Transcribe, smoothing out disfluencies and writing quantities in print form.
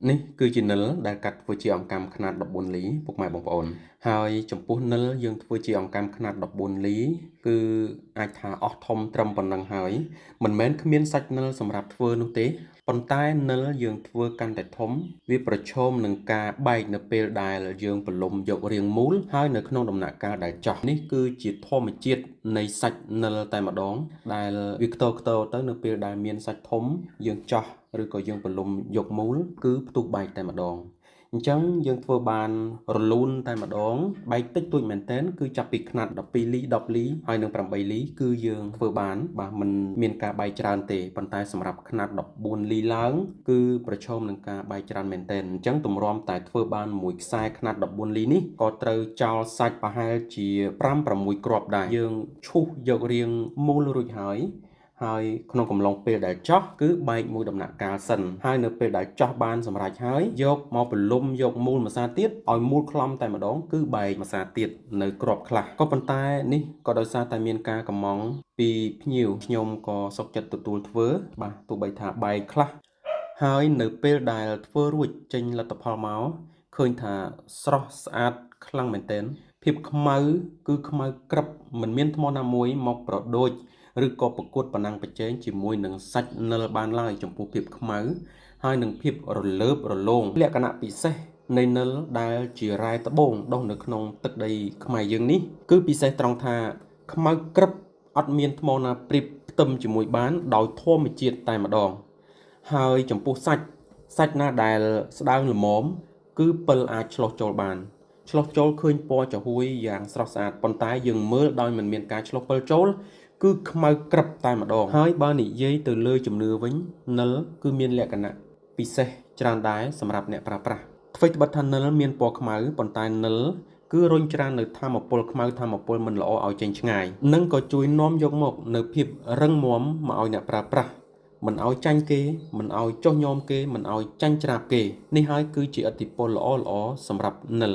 នេះគឺជានិលដែលកាត់ធ្វើជាអង្កាំខ្នាត14លីពុកម៉ែបងប្អូនហើយចំពោះនិលយើងធ្វើជាអង្កាំខ្នាត14លីគឺអាចថាអស់ធំត្រឹមប៉ុណ្ណឹងហើយមិនមែនគ្មានសាច់និលសម្រាប់ធ្វើនោះទេប៉ុន្តែនិលយើងធ្វើកាន់តែធំវាប្រឈមនឹងការបែកនៅពេលដែលយើងប្រឡុំយករាងមូលហើយនៅក្នុងដំណាក់កាលដែលចោះនេះគឺជាធម្មជាតិនៃសាច់និលតែម្ដងដែលវាខ្ទរទៅនៅពេលដែលមានសាច់ធំយើងចោះឬក៏យើងប្រឡុំយកមូលគឺផ្ទុះបែកតែម្ដងអញ្ចឹងយើងធ្វើបានរលូនតែម្ដងបែកតិចតួចមែនទែនគឺចាប់ពីខ្នាត12លី10លីហើយនឹង8លីគឺយើងធ្វើបានបាទមិនមានការបែកច្រើនទេប៉ុន្តែសម្រាប់ខ្នាត14លីឡើងគឺប្រឈមនឹងការបែកច្រើនមែនទែនអញ្ចឹងទម្រាំតែធ្វើបានមួយខ្សែខ្នាត14លីនេះក៏ត្រូវចោលសាច់ប្រហែលជា5-6គ្រាប់ដែរយើងឈូសយករាងមូលរួចហើយក្នុងកំឡុងពេលដែលចោះគឺបែកមួយដំណាក់កាលសិនហើយនៅពេលដែលចោះបានសម្រេចហើយយកមកប្រឡុំយកមូលម្សាទៀតឲ្យមូលខ្លំតែម្ដងគឺបែកម្សាទៀតនៅក្របខ្លះក៏ប៉ុន្តែនេះក៏ដោយសារតែមានការកម្មង់ពីភ្ញៀវខ្ញុំក៏សុខចិត្តទទួលធ្វើបាទទោះបីថាបែកខ្លះហើយនៅពេលដែលធ្វើរួចចេញលទ្ធផលមកឃើញថាស្រស់ស្អាតខ្លាំងមែនទែនភាពខ្មៅគឺខ្មៅក្រឹបមិនមានថ្មណាមួយមកប្រដូចឬក៏ប្រកួតប្រណាំងប្រជែងជាមួយនឹងសាច់និលបានឡើយចំពោះភាពខ្មៅហើយនឹងភាពរលើបរលោងលក្ខណៈពិសេសនៃនិលដែលជារ៉ែត្បូងដុះនៅក្នុងទឹកដីខ្មែរយើងនេះគឺពិសេសត្រង់ថាខ្មៅក្រឹបអត់មានថ្មណាប្រៀបផ្ទឹមជាមួយបានដោយធម្មជាតិតែម្ដងហើយចំពោះសាច់ណាដែលស្ដើងល្មមគឺពិលអាចឆ្លោះចូលបានឆ្លោះចូលឃើញពណ៌ចាហួយយ៉ាងស្រស់ស្អាតប៉ុន្តែយើងមើលដោយមិនមានការឆ្លោះពិលចូលគឺខ្មៅក្រឹបតែម្ដងហើយបើនិយាយទៅលើជំនឿវិញនិលគឺមានលក្ខណៈពិសេសច្រើនដែរសម្រាប់អ្នកប្រើប្រាស់អ្វីត្បិតថានិលមានពណ៌ខ្មៅប៉ុន្តែនិលគឺរុញច្រាននៅថាមពលខ្មៅថាមពលមិនល្អឲ្យចេញឆ្ងាយនិងក៏ជួយនាំយកមកនៅភាពរឹងមាំមកឲ្យអ្នកប្រើប្រាស់មិនឲ្យចាញ់គេមិនឲ្យចុះញោមគេមិនឲ្យចាញ់ច្រាបគេនេះហើយគឺជាឥទ្ធិពលល្អសម្រាប់និល